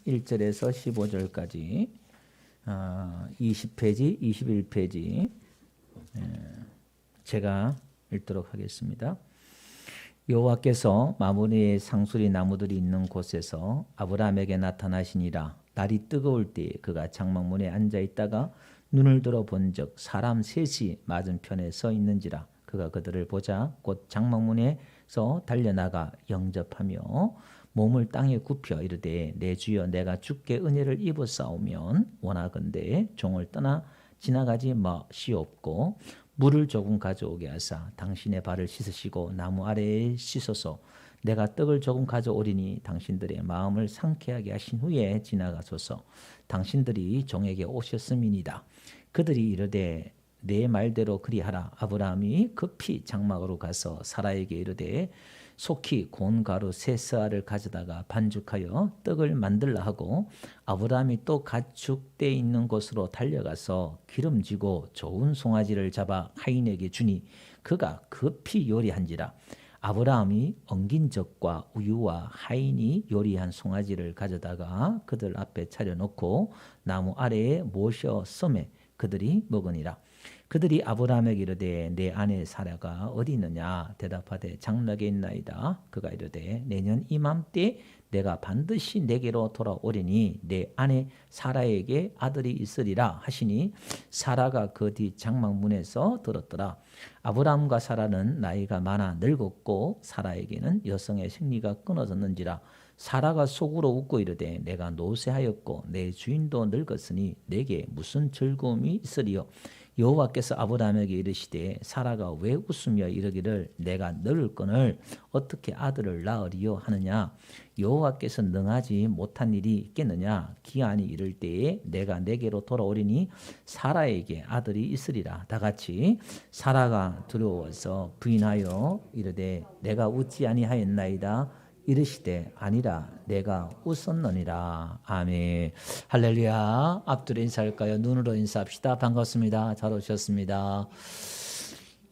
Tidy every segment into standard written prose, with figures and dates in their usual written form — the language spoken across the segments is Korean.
1절에서 15절까지 20페이지, 21페이지 제가 읽도록 하겠습니다. 여호와께서 마므리의 상수리 나무들이 있는 곳에서 아브라함에게 나타나시니라. 날이 뜨거울 때 그가 장막문에 앉아 있다가 눈을 들어 본즉 사람 셋이 맞은편에 서 있는지라. 그가 그들을 보자 곧 장막문에서 달려나가 영접하며 몸을 땅에 굽혀 이르되 내 주여 내가 주께 은혜를 입었사오면 원하건대 종을 떠나 지나가지 마시옵고 물을 조금 가져오게 하사 당신의 발을 씻으시고 나무 아래에 씻어서 내가 떡을 조금 가져오리니 당신들의 마음을 상쾌하게 하신 후에 지나가소서. 당신들이 종에게 오셨음이니이다. 그들이 이르되 내 말대로 그리하라. 아브라함이 급히 장막으로 가서 사라에게 이르되 속히 고운 가루 세 스아를 가져다가 반죽하여 떡을 만들라 하고 아브라함이 또 가축대 있는 곳으로 달려가서 기름지고 좋은 송아지를 잡아 하인에게 주니 그가 급히 요리한지라. 아브라함이 엉긴 젖과 우유와 하인이 요리한 송아지를 가져다가 그들 앞에 차려놓고 나무 아래에 모셔 썸에 그들이 먹으니라. 그들이 아브라함에게 이르되 내 아내 사라가 어디 있느냐. 대답하되 장락에 있나이다. 그가 이르되 내년 이맘때 내가 반드시 내게로 돌아오리니 내 아내 사라에게 아들이 있으리라 하시니 사라가 그 뒤 장막문에서 들었더라. 아브라함과 사라는 나이가 많아 늙었고 사라에게는 여성의 생리가 끊어졌는지라. 사라가 속으로 웃고 이르되 내가 노쇠하였고 내 주인도 늙었으니 내게 무슨 즐거움이 있으리요. 여호와께서 아브라함에게 이르시되 사라가 왜 웃으며 이르기를 내가 늙을거늘 어떻게 아들을 낳으리요 하느냐. 여호와께서 능하지 못한 일이 있겠느냐. 기한이 이를 때에 내가 내게로 돌아오리니 사라에게 아들이 있으리라. 다같이 사라가 두려워서 부인하여 이르되 내가 웃지 아니하였나이다. 이르시되 아니라 내가 웃었느니라. 아멘. 할렐루야. 앞뒤로 인사할까요? 눈으로 인사합시다. 반갑습니다. 잘 오셨습니다.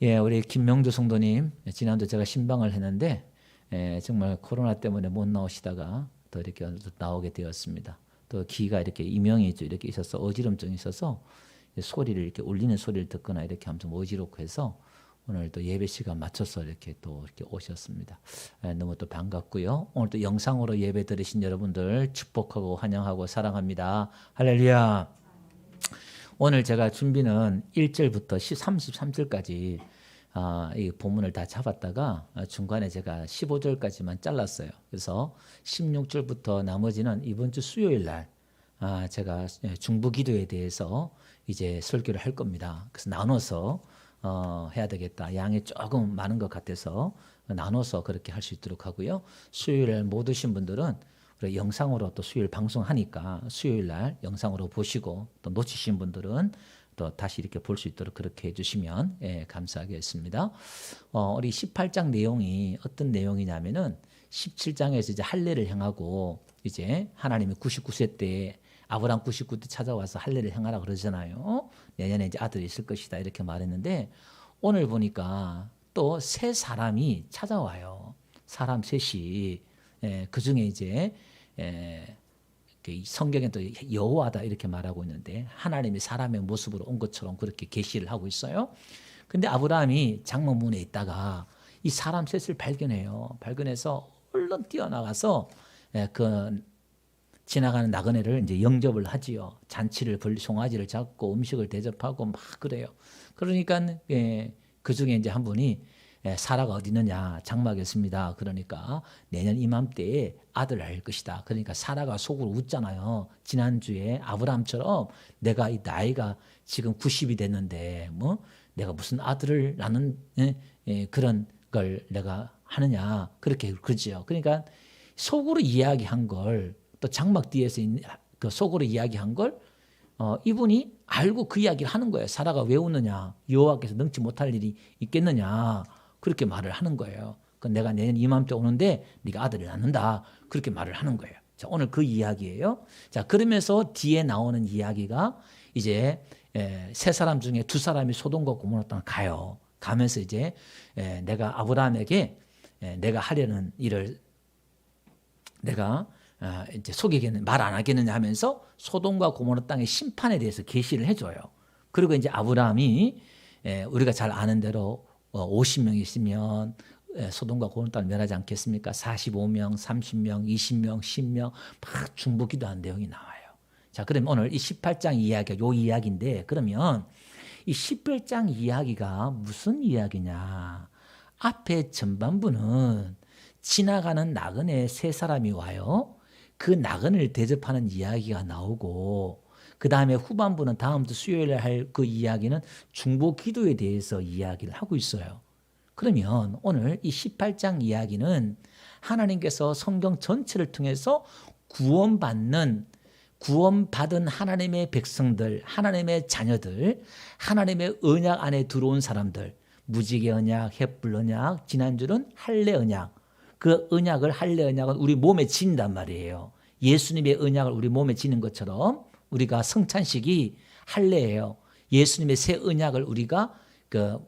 예, 우리 김명주 성도님 지난주 제가 신방을 했는데 정말 코로나 때문에 못 나오시다가 또 이렇게 나오게 되었습니다. 또 귀가 이렇게 이명이 이렇게 있어서 어지럼증이 있어서 소리를 이렇게 울리는 소리를 듣거나 이렇게 하면 좀 어지럽고 해서 오늘 또 예배 시간 맞춰서 이렇게 또 이렇게 오셨습니다. 너무 또 반갑고요. 오늘 또 영상으로 예배 들으신 여러분들 축복하고 환영하고 사랑합니다. 할렐루야. 오늘 제가 준비는 1절부터 33절까지 이 본문을 다 잡았다가 중간에 제가 15절까지만 잘랐어요. 그래서 16절부터 나머지는 이번 주 수요일 날 제가 중보 기도에 대해서 이제 설교를 할 겁니다. 그래서 나눠서 해야 되겠다. 양이 조금 많은 것 같아서 나눠서 그렇게 할 수 있도록 하고요. 수요일 못 오신 분들은 우리 영상으로 또 수요일 방송하니까 수요일 날 영상으로 보시고 또 놓치신 분들은 또 다시 이렇게 볼 수 있도록 그렇게 해주시면 감사하겠습니다. 우리 18장 내용이 어떤 내용이냐면은 17장에서 이제 할례를 행하고 이제 하나님이 99세 때 아브라함 99때 찾아와서 할례를 행하라 그러잖아요. 내년에 이제 아들이 있을 것이다 이렇게 말했는데 오늘 보니까 또 세 사람이 찾아와요. 사람 셋이 그 중에 이제 성경에 또 여호와다 이렇게 말하고 있는데 하나님이 사람의 모습으로 온 것처럼 그렇게 계시를 하고 있어요. 근데 아브라함이 장막문에 있다가 이 사람 셋을 발견해요. 발견해서 얼른 뛰어나가서 지나가는 나그네를 이제 영접을 하지요. 잔치를 송아지를 잡고 음식을 대접하고 막 그래요. 그러니까 그 중에 이제 한 분이 사라가 어디 있느냐. 장막에 있습니다. 그러니까 내년 이맘때에 아들을 낳을 것이다. 그러니까 사라가 속으로 웃잖아요. 지난주에 아브라함처럼 내가 이 나이가 지금 90이 됐는데 뭐 내가 무슨 아들을 낳는 그런 걸 내가 하느냐. 그렇게 그러지요. 그러니까 속으로 이야기한 걸 또 장막 뒤에서 그 속으로 이야기한 걸 이분이 알고 그 이야기를 하는 거예요. 사라가 왜 웃느냐. 여호와께서 능치 못할 일이 있겠느냐. 그렇게 말을 하는 거예요. 내가 내년 이맘때 오는데 네가 아들을 낳는다. 그렇게 말을 하는 거예요. 자, 오늘 그 이야기예요. 자, 그러면서 뒤에 나오는 이야기가 이제 세 사람 중에 두 사람이 소돔과 고모라 땅을 가요. 가면서 이제 내가 아브라함에게 내가 하려는 일을 내가 이제 속이겠는 말 안 하겠느냐 하면서 소돔과 고모라 땅의 심판에 대해서 계시를 해줘요. 그리고 이제 아브라함이 우리가 잘 아는 대로 50명 있으면 소돔과 고모라 땅을 멸하지 않겠습니까? 45명, 30명, 20명, 10명 막 중보기도한 내용이 나와요. 자, 그러면 오늘 이 18장 이야기가 요 이야기인데, 그러면 이 18장 이야기가 무슨 이야기냐? 앞에 전반부는 지나가는 나그네 세 사람이 와요. 그 나그네를 대접하는 이야기가 나오고, 그 다음에 후반부는 다음 주 수요일에 할 그 이야기는 중보 기도에 대해서 이야기를 하고 있어요. 그러면 오늘 이 18장 이야기는 하나님께서 성경 전체를 통해서 구원받은 하나님의 백성들, 하나님의 자녀들, 하나님의 언약 안에 들어온 사람들, 무지개 언약, 햇불 언약, 지난주는 할례 언약, 그 언약을 할례 언약은 우리 몸에 지닌단 말이에요. 예수님의 언약을 우리 몸에 지는 것처럼 우리가 성찬식이 할례예요. 예수님의 새 언약을 우리가 그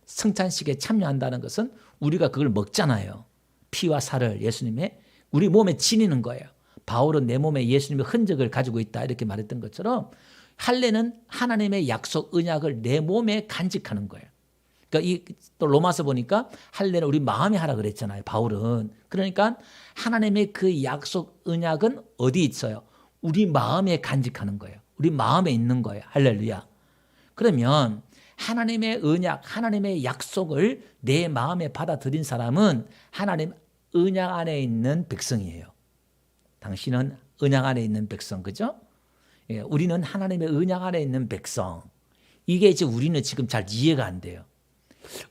성찬식에 참여한다는 것은 우리가 그걸 먹잖아요. 피와 살을 예수님의 우리 몸에 지니는 거예요. 바울은 내 몸에 예수님의 흔적을 가지고 있다 이렇게 말했던 것처럼 할례는 하나님의 약속 언약을 내 몸에 간직하는 거예요. 그러니까 또 로마서 보니까 할례는 우리 마음에 하라 그랬잖아요. 바울은. 그러니까 하나님의 그 약속 언약은 어디 있어요? 우리 마음에 간직하는 거예요. 우리 마음에 있는 거예요. 할렐루야. 그러면 하나님의 언약, 하나님의 약속을 내 마음에 받아들인 사람은 하나님 언약 안에 있는 백성이에요. 당신은 언약 안에 있는 백성, 그죠? 예, 우리는 하나님의 언약 안에 있는 백성. 이게 이제 우리는 지금 잘 이해가 안 돼요.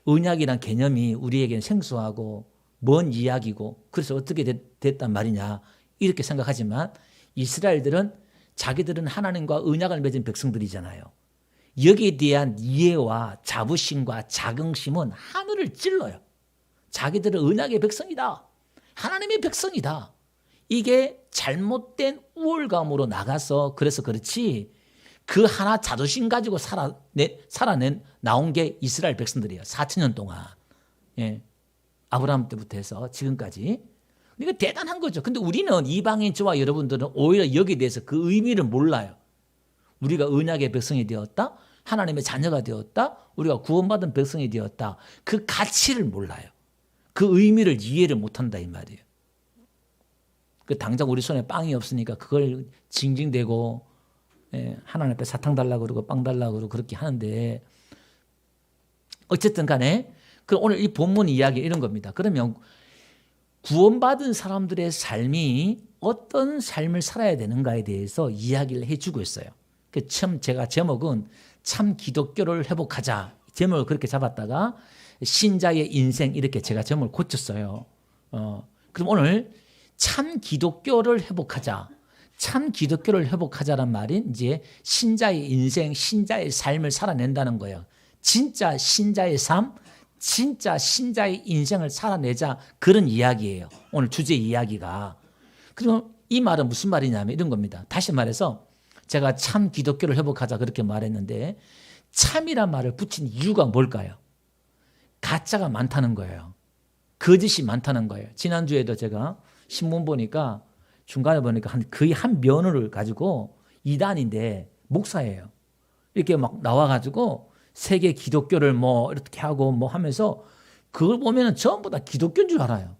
언약이란 개념이 우리에게는 생소하고 먼 이야기고 그래서 어떻게 됐단 말이냐 이렇게 생각하지만 이스라엘들은 자기들은 하나님과 언약을 맺은 백성들이잖아요. 여기에 대한 이해와 자부심과 자긍심은 하늘을 찔러요. 자기들은 언약의 백성이다. 하나님의 백성이다. 이게 잘못된 우월감으로 나가서 그래서 그렇지 그 하나 자존심 가지고 나온 게 이스라엘 백성들이에요. 4,000년 동안. 예. 아브라함 때부터 해서 지금까지. 그러니까 대단한 거죠. 근데 우리는 이방인 저와 여러분들은 오히려 여기에 대해서 그 의미를 몰라요. 우리가 언약의 백성이 되었다. 하나님의 자녀가 되었다. 우리가 구원받은 백성이 되었다. 그 가치를 몰라요. 그 의미를 이해를 못한다 이 말이에요. 그 당장 우리 손에 빵이 없으니까 그걸 징징대고 하나님 앞에 사탕 달라고 그러고 빵 달라고 그러고 그렇게 하는데 어쨌든 간에 오늘 이 본문 이야기 이런 겁니다. 그러면 구원받은 사람들의 삶이 어떤 삶을 살아야 되는가에 대해서 이야기를 해주고 있어요. 제가 제목은 참 기독교를 회복하자 제목을 그렇게 잡았다가 신자의 인생 이렇게 제가 제목을 고쳤어요. 그럼 오늘 참 기독교를 회복하자. 참 기독교를 회복하자란 말이 이제 신자의 인생, 신자의 삶을 살아낸다는 거예요. 진짜 신자의 삶, 진짜 신자의 인생을 살아내자 그런 이야기예요. 오늘 주제 이야기가. 그리고 이 말은 무슨 말이냐면 이런 겁니다. 다시 말해서 제가 참 기독교를 회복하자 그렇게 말했는데 참이란 말을 붙인 이유가 뭘까요? 가짜가 많다는 거예요. 거짓이 많다는 거예요. 지난주에도 제가 신문 보니까 중간에 보니까 거의 한 면허를 가지고 이단인데 목사예요. 이렇게 막 나와가지고 세계 기독교를 뭐 이렇게 하고 뭐 하면서 그걸 보면은 전부 다 기독교인 줄 알아요.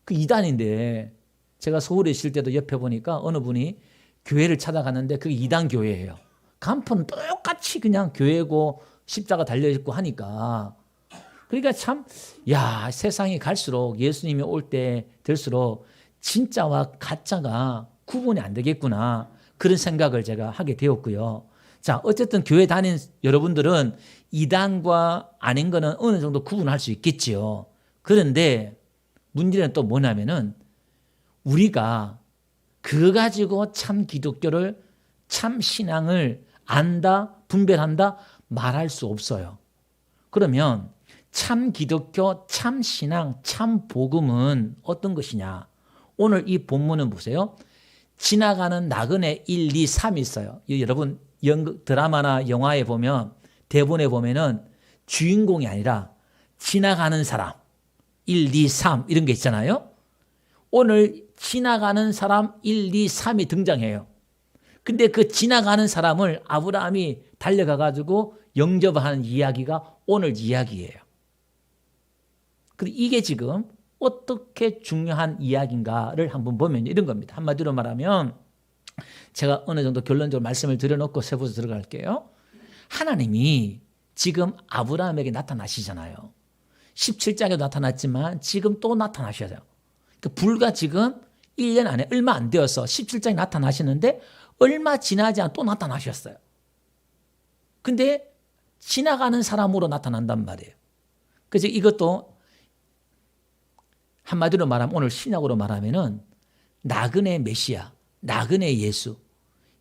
그 이단인데 제가 서울에 있을 때도 옆에 보니까 어느 분이 교회를 찾아갔는데 그게 이단 교회예요. 간판은 똑같이 그냥 교회고 십자가 달려있고 하니까 그러니까 참 세상이 갈수록 예수님이 올 때 될수록 진짜와 가짜가 구분이 안 되겠구나 그런 생각을 제가 하게 되었고요. 자, 어쨌든 교회 다닌 여러분들은 이단과 아닌 거는 어느 정도 구분할 수 있겠지요. 그런데 문제는 또 뭐냐면은 우리가 그거 가지고 참 기독교를 참 신앙을 안다, 분별한다 말할 수 없어요. 그러면 참 기독교, 참 신앙, 참 복음은 어떤 것이냐? 오늘 이 본문은 보세요. 지나가는 나그네 1, 2, 3 있어요. 여러분 드라마나 영화에 보면 대본에 보면은 주인공이 아니라 지나가는 사람 1, 2, 3 이런 게 있잖아요. 오늘 지나가는 사람 1, 2, 3이 등장해요. 근데 그 지나가는 사람을 아브라함이 달려가 가지고 영접하는 이야기가 오늘 이야기예요. 근데 이게 지금 어떻게 중요한 이야기인가를 한번 보면 이런 겁니다. 한마디로 말하면 제가 어느 정도 결론적으로 말씀을 드려놓고 세부에서 들어갈게요. 하나님이 지금 아브라함에게 나타나시잖아요. 17장에도 나타났지만 지금 또 나타나셔요. 그러니까 불과 지금 1년 안에 얼마 안 되어서 17장에 나타나시는데 얼마 지나지 않아 또 나타나셨어요. 근데 지나가는 사람으로 나타난단 말이에요. 그래서 이것도 한마디로 말하면 오늘 신약으로 말하면은 나그네 메시아, 나그네 예수.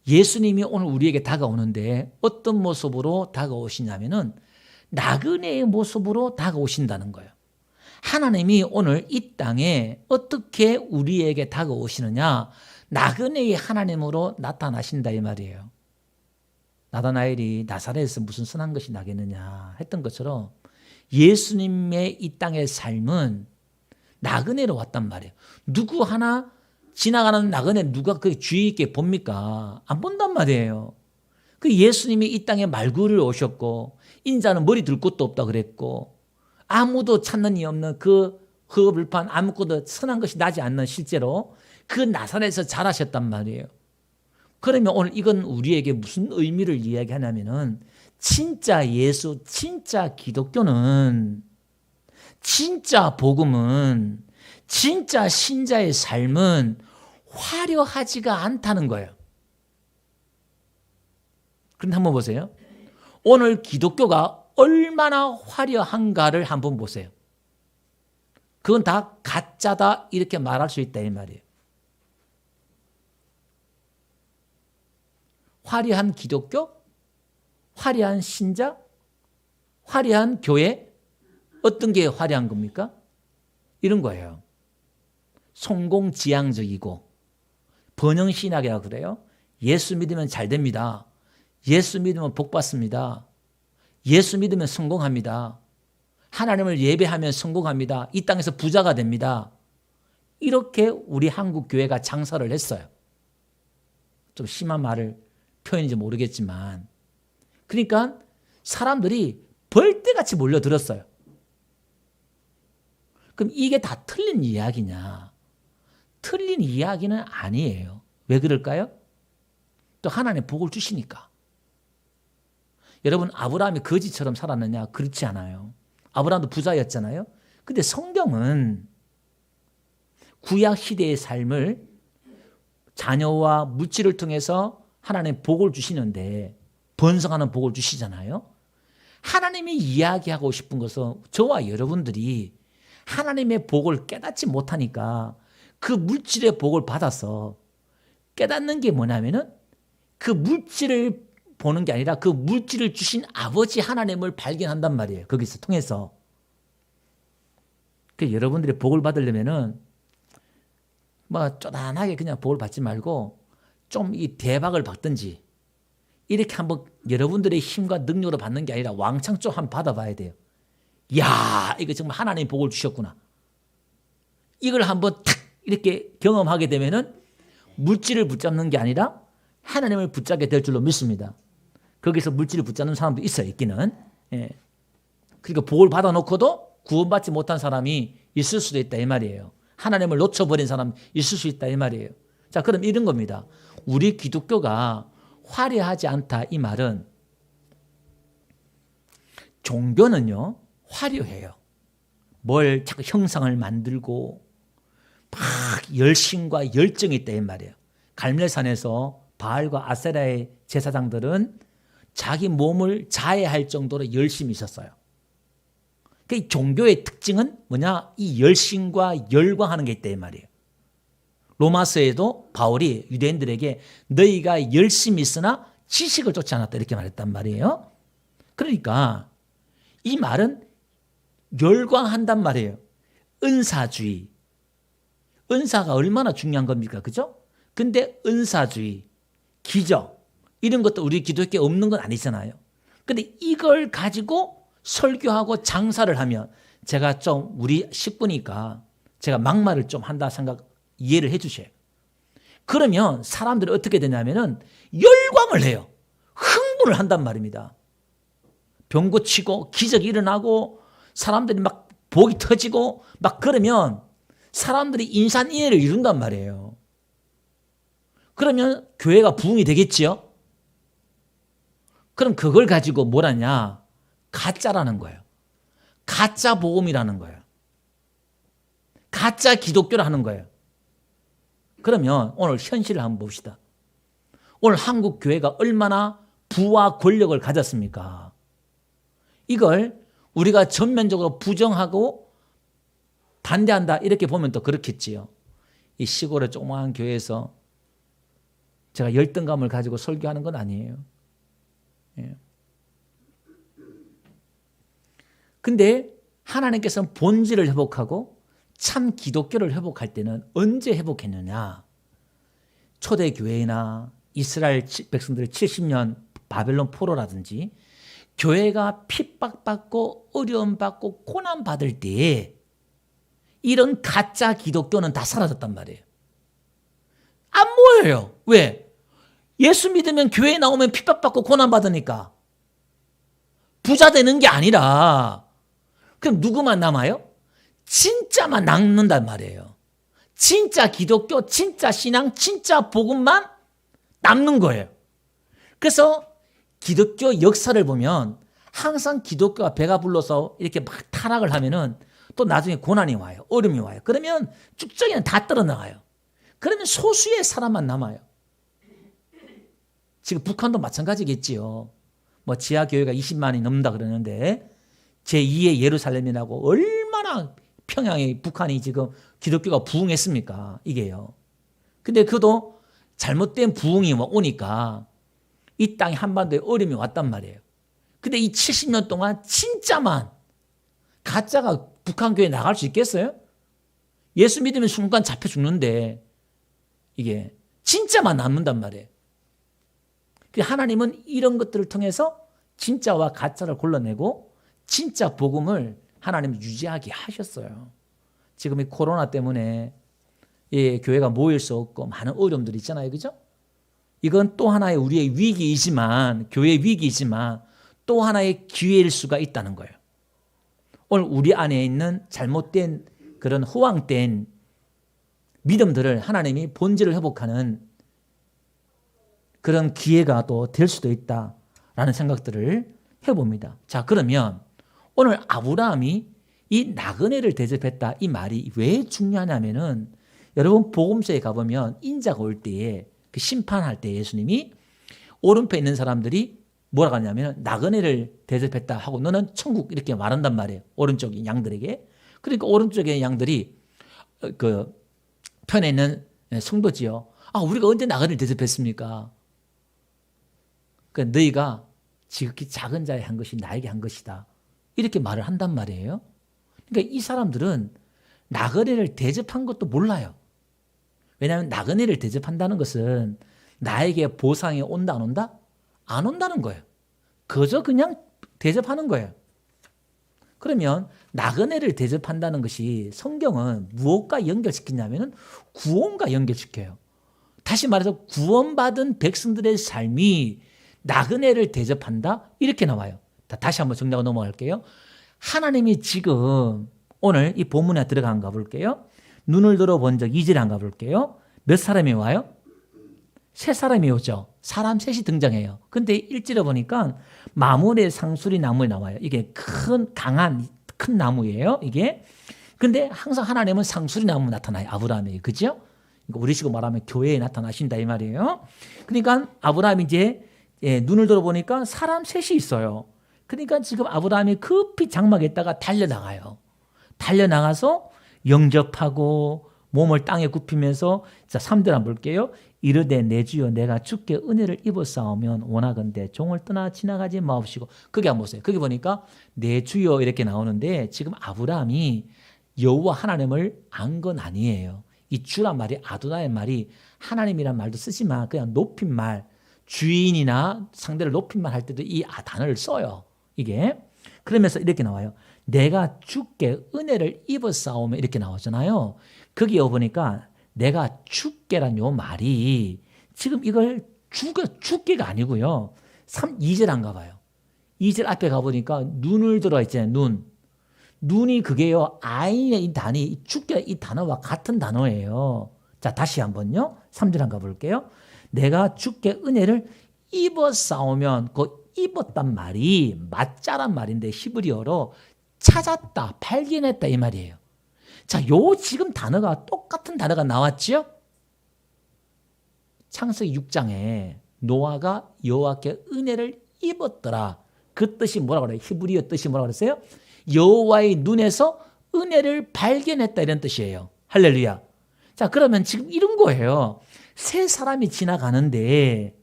예수님이 오늘 우리에게 다가오는데 어떤 모습으로 다가오시냐면은 나그네의 모습으로 다가오신다는 거예요. 하나님이 오늘 이 땅에 어떻게 우리에게 다가오시느냐? 나그네의 하나님으로 나타나신다 이 말이에요. 나다나엘이 나사렛에서 무슨 선한 것이 나겠느냐 했던 것처럼 예수님의 이 땅의 삶은 나그네로 왔단 말이에요. 누구 하나 지나가는 나그네 누가 그 주의 있게 봅니까? 안 본단 말이에요. 그 예수님이 이 땅에 말구를 오셨고 인자는 머리 들 곳도 없다 그랬고 아무도 찾는 이 없는 그 흙을판 아무것도 선한 것이 나지 않는 실제로 그 나사렛에서 자라셨단 말이에요. 그러면 오늘 이건 우리에게 무슨 의미를 이야기하냐면은 진짜 예수, 진짜 기독교는 진짜 복음은 진짜 신자의 삶은 화려하지가 않다는 거예요. 그런데 한번 보세요. 오늘 기독교가 얼마나 화려한가를 한번 보세요. 그건 다 가짜다 이렇게 말할 수 있다 이 말이에요. 화려한 기독교, 화려한 신자, 화려한 교회, 어떤 게 화려한 겁니까? 이런 거예요. 성공지향적이고 번영신학이라고 그래요. 예수 믿으면 잘 됩니다. 예수 믿으면 복 받습니다. 예수 믿으면 성공합니다. 하나님을 예배하면 성공합니다. 이 땅에서 부자가 됩니다. 이렇게 우리 한국 교회가 장사를 했어요. 좀 심한 말을 표현인지 모르겠지만 그러니까 사람들이 벌떼같이 몰려들었어요. 그럼 이게 다 틀린 이야기냐? 틀린 이야기는 아니에요. 왜 그럴까요? 또 하나님 복을 주시니까. 여러분 아브라함이 거지처럼 살았느냐? 그렇지 않아요. 아브라함도 부자였잖아요. 근데 성경은 구약 시대의 삶을 자녀와 물질을 통해서 하나님 복을 주시는데 번성하는 복을 주시잖아요. 하나님이 이야기하고 싶은 것은 저와 여러분들이 하나님의 복을 깨닫지 못하니까 그 물질의 복을 받아서 깨닫는 게 뭐냐면은 그 물질을 보는 게 아니라 그 물질을 주신 아버지 하나님을 발견한단 말이에요. 거기서 통해서. 그 여러분들이 복을 받으려면은 뭐 쪼단하게 그냥 복을 받지 말고 좀 이 대박을 받든지 이렇게 한번 여러분들의 힘과 능력으로 받는 게 아니라 왕창 좀 한번 받아봐야 돼요. 야, 이거 정말 하나님 복을 주셨구나. 이걸 한번 탁 이렇게 경험하게 되면은 물질을 붙잡는 게 아니라 하나님을 붙잡게 될 줄로 믿습니다. 거기서 물질을 붙잡는 사람도 있어요, 있기는. 예. 그러니까 복을 받아놓고도 구원받지 못한 사람이 있을 수도 있다 이 말이에요. 하나님을 놓쳐버린 사람 있을 수 있다 이 말이에요. 자, 그럼 이런 겁니다. 우리 기독교가 화려하지 않다 이 말은 종교는요 화려해요. 뭘 자꾸 형상을 만들고 막 열심과 열정이 있다 이 말이에요. 갈멜산에서 바알과 아세라의 제사장들은 자기 몸을 자해할 정도로 열심히 있었어요. 그 종교의 특징은 뭐냐? 이 열심과 열광하는 게 있다 이 말이에요. 로마서에도 바울이 유대인들에게 너희가 열심히 있으나 지식을 쫓지 않았다 이렇게 말했단 말이에요. 그러니까 이 말은 열광한단 말이에요. 은사주의. 은사가 얼마나 중요한 겁니까? 그죠? 근데 은사주의, 기적 이런 것도 우리 기독교에 없는 건 아니잖아요. 근데 이걸 가지고 설교하고 장사를 하면 제가 좀 우리 식구니까 제가 막말을 좀 한다 생각 이해를 해 주셔요. 그러면 사람들이 어떻게 되냐면은 열광을 해요. 흥분을 한단 말입니다. 병 고치고 기적이 일어나고 사람들이 막 복이 터지고 막 그러면 사람들이 인산인해를 이룬단 말이에요. 그러면 교회가 부흥이 되겠지요? 그럼 그걸 가지고 뭐라냐? 가짜라는 거예요. 가짜 복음이라는 거예요. 가짜 기독교라는 거예요. 그러면 오늘 현실을 한번 봅시다. 오늘 한국 교회가 얼마나 부와 권력을 가졌습니까? 이걸 우리가 전면적으로 부정하고 반대한다 이렇게 보면 또 그렇겠지요. 이 시골의 조그마한 교회에서 제가 열등감을 가지고 설교하는 건 아니에요. 예. 근데 하나님께서는 본질을 회복하고 참 기독교를 회복할 때는 언제 회복했느냐? 초대교회나 이스라엘 백성들의 70년 바벨론 포로라든지 교회가 핍박받고 어려움받고 고난받을 때에 이런 가짜 기독교는 다 사라졌단 말이에요. 안 보여요. 왜? 예수 믿으면 교회에 나오면 핍박받고 고난받으니까. 부자 되는 게 아니라 그럼 누구만 남아요? 진짜만 남는단 말이에요. 진짜 기독교, 진짜 신앙, 진짜 복음만 남는 거예요. 그래서 기독교 역사를 보면 항상 기독교가 배가 불러서 이렇게 막 타락을 하면은 또 나중에 고난이 와요. 어려움이 와요. 그러면 쭉정이는 다 떨어나가요. 그러면 소수의 사람만 남아요. 지금 북한도 마찬가지겠지요. 뭐 지하교회가 20만이 넘는다 그러는데 제2의 예루살렘이라고 얼마나 평양에 북한이 지금 기독교가 부흥했습니까? 이게요. 근데 그도 잘못된 부흥이 오니까 이 땅에 한반도에 어려움이 왔단 말이에요. 근데 이 70년 동안 진짜만 가짜가 북한 교회에 나갈 수 있겠어요? 예수 믿으면 순간 잡혀 죽는데 이게 진짜만 남는단 말이에요. 하나님은 이런 것들을 통해서 진짜와 가짜를 골라내고 진짜 복음을 하나님은 유지하게 하셨어요. 지금 이 코로나 때문에 교회가 모일 수 없고 많은 어려움들이 있잖아요. 그죠? 이건 또 하나의 우리의 위기이지만 교회의 위기이지만 또 하나의 기회일 수가 있다는 거예요. 오늘 우리 안에 있는 잘못된 그런 허황된 믿음들을 하나님이 본질을 회복하는 그런 기회가 또 될 수도 있다라는 생각들을 해봅니다. 자, 그러면 오늘 아브라함이 이 나그네를 대접했다 이 말이 왜 중요하냐면은 여러분 복음서에 가보면 인자가 올 때에 그 심판할 때 예수님이 오른편에 있는 사람들이 뭐라고 하냐면 나그네를 대접했다 하고 너는 천국 이렇게 말한단 말이에요. 오른쪽 양들에게. 그러니까 오른쪽의 양들이 그 편에 있는 성도지요. 아, 우리가 언제 나그네를 대접했습니까? 그러니까 너희가 지극히 작은 자에 한 것이 나에게 한 것이다. 이렇게 말을 한단 말이에요. 그러니까 이 사람들은 나그네를 대접한 것도 몰라요. 왜냐하면 나그네를 대접한다는 것은 나에게 보상이 온다 안 온다? 안 온다는 거예요. 그저 그냥 대접하는 거예요. 그러면 나그네를 대접한다는 것이 성경은 무엇과 연결시키냐면 구원과 연결시켜요. 다시 말해서 구원받은 백성들의 삶이 나그네를 대접한다? 이렇게 나와요. 다시 한번 정리하고 넘어갈게요. 하나님이 지금 오늘 이 본문에 들어간 가 볼게요. 눈을 들어본 적 2절에 안 가볼게요. 몇 사람이 와요? 세 사람이 오죠. 사람 셋이 등장해요. 근데 1절에 보니까 마물의 상수리 나무에 나와요. 이게 강한 큰 나무예요. 이게. 근데 항상 하나님은 상수리 나무 나타나요. 아브라함이. 그죠? 우리식으로 말하면 교회에 나타나신다 이 말이에요. 그러니까 아브라함이 이제 눈을 들어보니까 사람 셋이 있어요. 그러니까 지금 아브라함이 급히 장막에다가 달려나가요. 달려나가서 영접하고 몸을 땅에 굽히면서 자 3절 한번 볼게요. 이르되 내 주여 내가 주께 은혜를 입었사오면 원하건대 종을 떠나 지나가지 마옵시고. 거기 한번 보세요. 거기 보니까 내 주여 이렇게 나오는데 지금 아브라함이 여호와 하나님을 안 건 아니에요. 이 주란 말이 아도나의 말이 하나님이란 말도 쓰지만 그냥 높임말 주인이나 상대를 높임말 할 때도 이 단어를 써요. 이게 그러면서 이렇게 나와요. 내가 주께 은혜를 입었사오면 이렇게 나오잖아요. 거기에 보니까 내가 죽게란 요 말이 지금 이걸 죽게가 아니고요. 2절 안 가봐요. 2절 앞에 가보니까 눈을 들어 있잖아요. 눈이 그게요. 아인의 이 단위, 죽게 이 단어와 같은 단어예요. 자, 다시 한번요. 3절 안 가볼게요. 내가 죽게 은혜를 입었사오면 그 입었단 말이 맞자란 말인데 히브리어로 찾았다, 발견했다 이 말이에요. 자, 요 지금 단어가 똑같은 단어가 나왔죠? 창세기 6장에 노아가 여호와께 은혜를 입었더라. 그 뜻이 뭐라고 그래요? 히브리어 뜻이 뭐라고 그랬어요? 여호와의 눈에서 은혜를 발견했다 이런 뜻이에요. 할렐루야. 자, 그러면 지금 이런 거예요. 세 사람이 지나가는데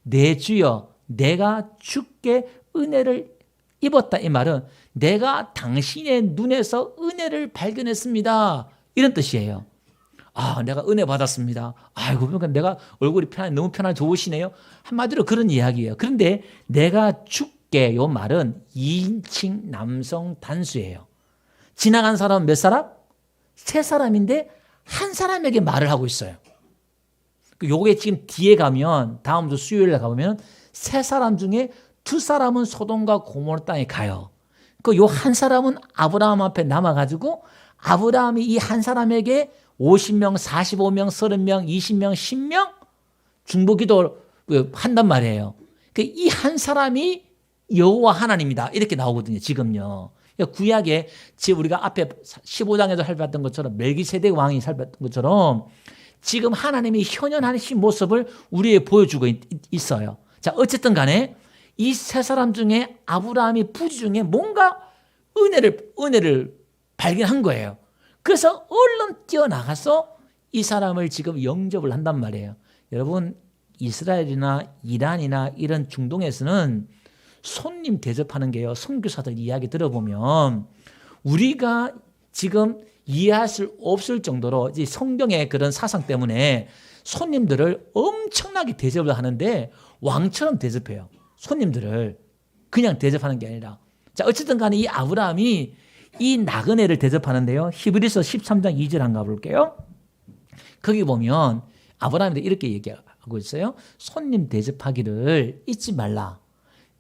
내 주여 내가 주께 은혜를 입었다 이 말은 내가 당신의 눈에서 은혜를 발견했습니다. 이런 뜻이에요. 아, 내가 은혜 받았습니다. 아이고, 그러니까 내가 얼굴이 너무 편하게 좋으시네요. 한마디로 그런 이야기예요. 그런데 내가 주께 요 말은 2인칭 남성 단수예요. 지나간 사람은 몇 사람? 세 사람인데 한 사람에게 말을 하고 있어요. 요게 지금 뒤에 가면 다음 주 수요일에 가보면 세 사람 중에 두 사람은 소돔과 고모라 땅에 가요. 그 요 한 사람은 아브라함 앞에 남아가지고 아브라함이 이 한 사람에게 50명, 45명, 30명, 20명, 10명 중보기도 한단 말이에요. 이 한 사람이 여호와 하나님이다 이렇게 나오거든요. 지금요. 구약에 지금 우리가 앞에 15장에도 살펴봤던 것처럼 멜기세덱 왕이 살펴봤던 것처럼 지금 하나님이 현현하신 모습을 우리에게 보여주고 있어요. 자, 어쨌든 간에 이 세 사람 중에 아브라함이 부지 중에 뭔가 은혜를 발견한 거예요. 그래서 얼른 뛰어나가서 이 사람을 지금 영접을 한단 말이에요. 여러분, 이스라엘이나 이란이나 이런 중동에서는 손님 대접하는 게요. 선교사들 이야기 들어보면 우리가 지금 이해할 수 없을 정도로 성경의 그런 사상 때문에 손님들을 엄청나게 대접을 하는데 왕처럼 대접해요. 손님들을 그냥 대접하는 게 아니라. 자, 어쨌든 간에 이 아브라함이 이 나그네를 대접하는데요. 히브리서 13장 2절 한 가볼게요. 거기 보면 아브라함이 이렇게 얘기하고 있어요. 손님 대접하기를 잊지 말라.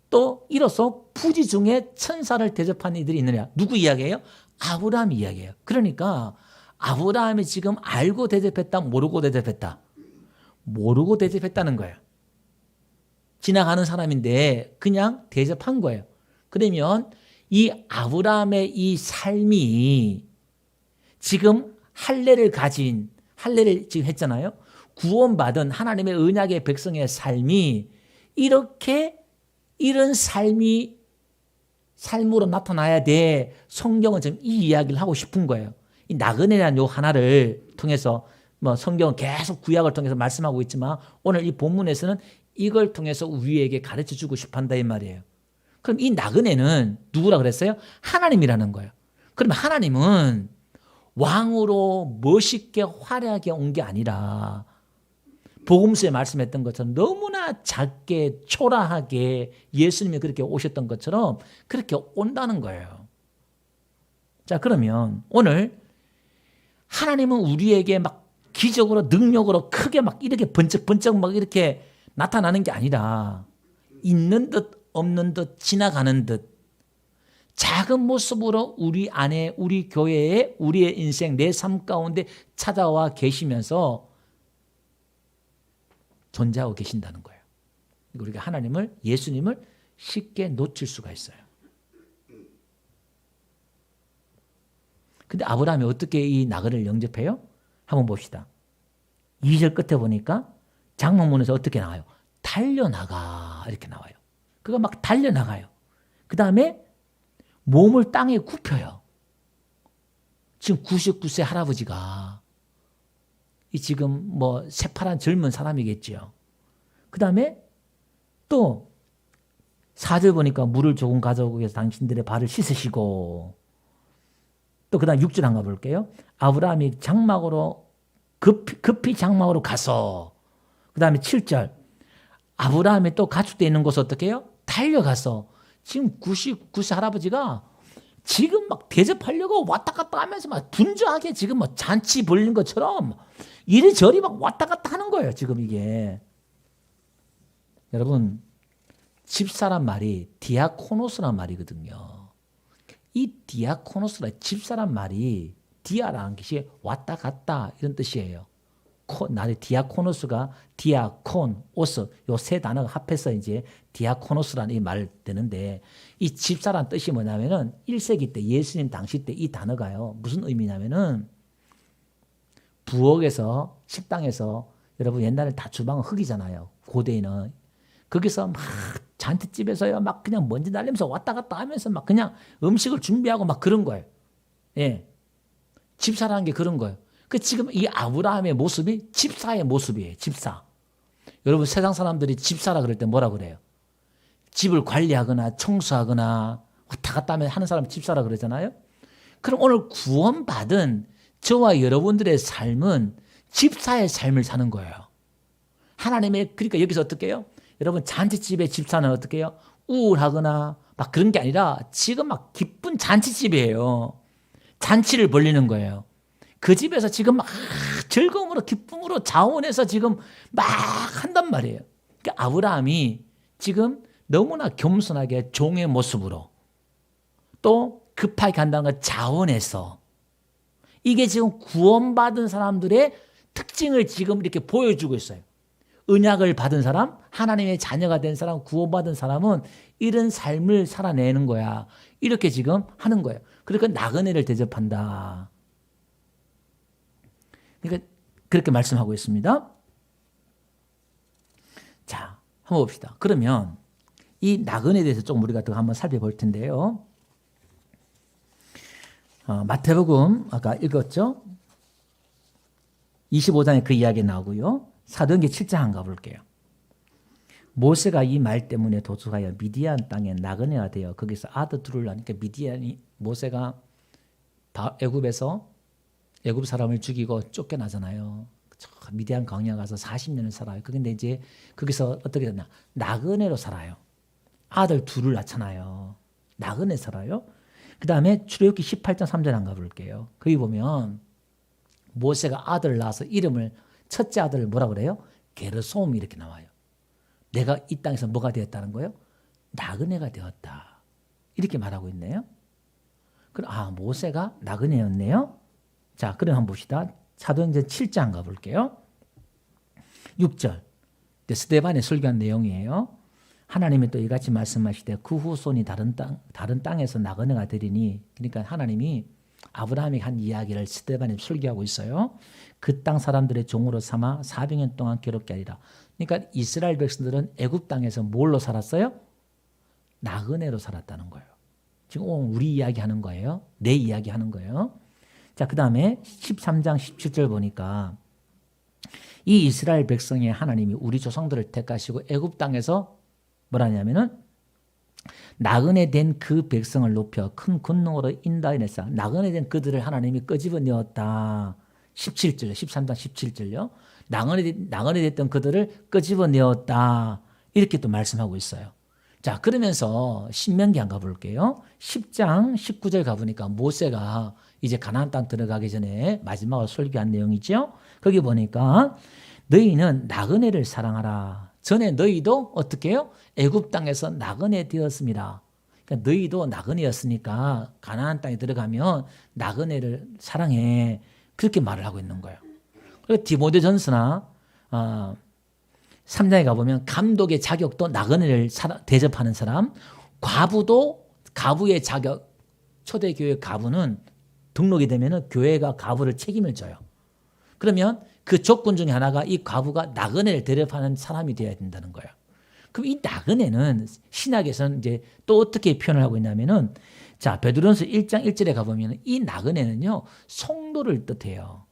또 이로써 부지 중에 천사를 대접하는 이들이 있느냐. 누구 이야기예요? 아브라함 이야기예요. 그러니까 아브라함이 지금 알고 대접했다, 모르고 대접했다. 모르고 대접했다는 거예요. 지나가는 사람인데 그냥 대접한 거예요. 그러면 이 아브라함의 이 삶이 지금 할례를 지금 했잖아요. 구원받은 하나님의 언약의 백성의 삶이 이런 삶으로 나타나야 돼. 성경은 지금 이 이야기를 하고 싶은 거예요. 이 나그네라는 요 하나를 통해서 성경은 계속 구약을 통해서 말씀하고 있지만 오늘 이 본문에서는 이걸 통해서 우리에게 가르쳐 주고 싶어 한다 이 말이에요. 그럼 이 나그네는 누구라 그랬어요? 하나님이라는 거예요. 그러면 하나님은 왕으로 멋있게 화려하게 온 게 아니라 복음서에 말씀했던 것처럼 너무나 작게 초라하게 예수님이 그렇게 오셨던 것처럼 그렇게 온다는 거예요. 자, 그러면 오늘 하나님은 우리에게 막 기적으로 능력으로 크게 막 이렇게 번쩍번쩍 막 이렇게 나타나는 게 아니라 있는 듯 없는 듯 지나가는 듯 작은 모습으로 우리 안에 우리 교회에 우리의 인생 내 삶 가운데 찾아와 계시면서 존재하고 계신다는 거예요. 우리가 하나님을 예수님을 쉽게 놓칠 수가 있어요. 근데 아브라함이 어떻게 이 나그네를 영접해요? 한번 봅시다. 2절 끝에 보니까 장막문에서 어떻게 나와요? 달려나가 이렇게 나와요. 그가 막 달려나가요. 그 다음에 몸을 땅에 굽혀요. 지금 99세 할아버지가 이 지금 새파란 젊은 사람이겠죠. 그 다음에 또 4절 보니까 물을 조금 가져오고 해서 당신들의 발을 씻으시고 또 그 다음 6절 한번 볼게요. 아브라함이 장막으로 급히 장막으로 가서 그 다음에 7절 아브라함이 또 가축되어 있는 곳을 어떻게 해요? 달려가서 지금 99세 할아버지가 지금 막 대접하려고 왔다 갔다 하면서 막 분주하게 지금 뭐 잔치 벌린 것처럼 이리저리 막 왔다 갔다 하는 거예요. 지금 이게. 여러분, 집사란 말이 디아코노스란 말이거든요. 이 디아코노스라 집사란 말이 디아라는 것이 왔다 갔다 이런 뜻이에요. 나의 디아코노스가 디아콘, 오스 요 세 단어가 합해서 이제 디아코노스라는 이 말 되는데 이 집사란 뜻이 뭐냐면은 1세기 때 예수님 당시 때 이 단어가요. 무슨 의미냐면은 부엌에서 식당에서 여러분 옛날에 다 주방은 흙이잖아요. 고대에는 거기서 막 잔치집에서요 막 그냥 먼지 날리면서 왔다 갔다 하면서 막 그냥 음식을 준비하고 막 그런 거예요. 예, 집사라는 게 그런 거예요. 그 지금 이 아브라함의 모습이 집사의 모습이에요. 집사. 여러분 세상 사람들이 집사라 그럴 때 뭐라 그래요? 집을 관리하거나 청소하거나 왔다 갔다 하는 사람 집사라 그러잖아요. 그럼 오늘 구원받은 저와 여러분들의 삶은 집사의 삶을 사는 거예요. 하나님의 그러니까 여기서 어떻게 해요? 여러분 잔치집의 집사는 어떻게 해요? 우울하거나 막 그런 게 아니라 지금 막 기쁜 잔치집이에요. 잔치를 벌리는 거예요. 그 집에서 지금 막 즐거움으로 기쁨으로 자원해서 지금 막 한단 말이에요. 그러니까 아브라함이 지금 너무나 겸손하게 종의 모습으로 또 급하게 간다는 걸 자원해서 이게 지금 구원받은 사람들의 특징을 지금 이렇게 보여주고 있어요. 언약을 받은 사람, 하나님의 자녀가 된 사람, 구원받은 사람은 이런 삶을 살아내는 거야. 이렇게 지금 하는 거예요. 그러니까 나그네를 대접한다. 그러니까 그렇게 말씀하고 있습니다. 자, 한번 봅시다. 그러면 이 나그네에 대해서 조금 우리가 더 한번 살펴볼 텐데요. 마태복음 아까 읽었죠? 25장에 그 이야기 나오고요. 사도행전 7장 한번 가볼게요. 모세가 이 말 때문에 도둑하여 미디안 땅에 나그네가 되어 거기서 아들 둘을 낳으니까 미디안이 모세가 애굽에서 애굽 사람을 죽이고 쫓겨나잖아요. 미디안 광야 가서 40년을 살아요. 그런데 이제 거기서 어떻게 되나 나그네로 살아요. 아들 둘을 낳잖아요. 나그네 살아요. 그 다음에 출애굽기 18장 3절 한번 가볼게요. 거기 보면 모세가 아들을 낳아서 이름을 첫째 아들을 뭐라 그래요? 게르솜 이렇게 나와요. 내가 이 땅에서 뭐가 되었다는 거예요? 나그네가 되었다. 이렇게 말하고 있네요. 그럼 모세가 나그네였네요. 자, 그럼 한번 봅시다. 사도행전 7장 가볼게요. 6절. 스데반의 설교한 내용이에요. 하나님이 또 이같이 말씀하시되 그 후손이 다른 땅에서 나그네가 되리니 그러니까 하나님이 아브라함이 한 이야기를 스데반이 설교하고 있어요. 그 땅 사람들의 종으로 삼아 400년 동안 괴롭게 하리라. 그러니까 이스라엘 백성들은 애굽 땅에서 뭘로 살았어요? 나그네로 살았다는 거예요. 지금 오늘 우리 이야기 하는 거예요. 내 이야기 하는 거예요. 자, 그 다음에 13장 17절 보니까 이 이스라엘 백성의 하나님이 우리 조상들을 택하시고 애굽 땅에서 뭐라냐면은 나그네 된 그 백성을 높여 큰 권능으로 인도하였사. 나그네 된 그들을 하나님이 끄집어내었다. 17절, 13장 17절요. 나그네 됐던 그들을 끄집어내었다. 이렇게 또 말씀하고 있어요. 자, 그러면서 신명기 한번 가볼게요. 10장 19절 가보니까 모세가 이제 가나안 땅 들어가기 전에 마지막으로 설교한 내용이죠. 거기 보니까 너희는 나그네를 사랑하라. 전에 너희도 어떻게 해요? 애굽 땅에서 나그네 되었습니다. 그러니까 너희도 나그네였으니까 가나안 땅에 들어가면 나그네를 사랑해. 그렇게 말을 하고 있는 거예요. 그리고 디모데전서나 3장에 가보면 감독의 자격도 나그네를 대접하는 사람, 과부도 가부의 자격, 초대교회 가부는 등록이 되면 교회가 가부를 책임을 져요. 그러면 그 조건 중에 하나가 이 과부가 나그네를 대접하는 사람이 되어야 된다는 거예요. 그럼 이 나그네는 신약에서는 이제 또 어떻게 표현을 하고 있냐면은 자, 베드로전서 1장 1절에 가보면 이 나그네는요, 성도를 뜻해요.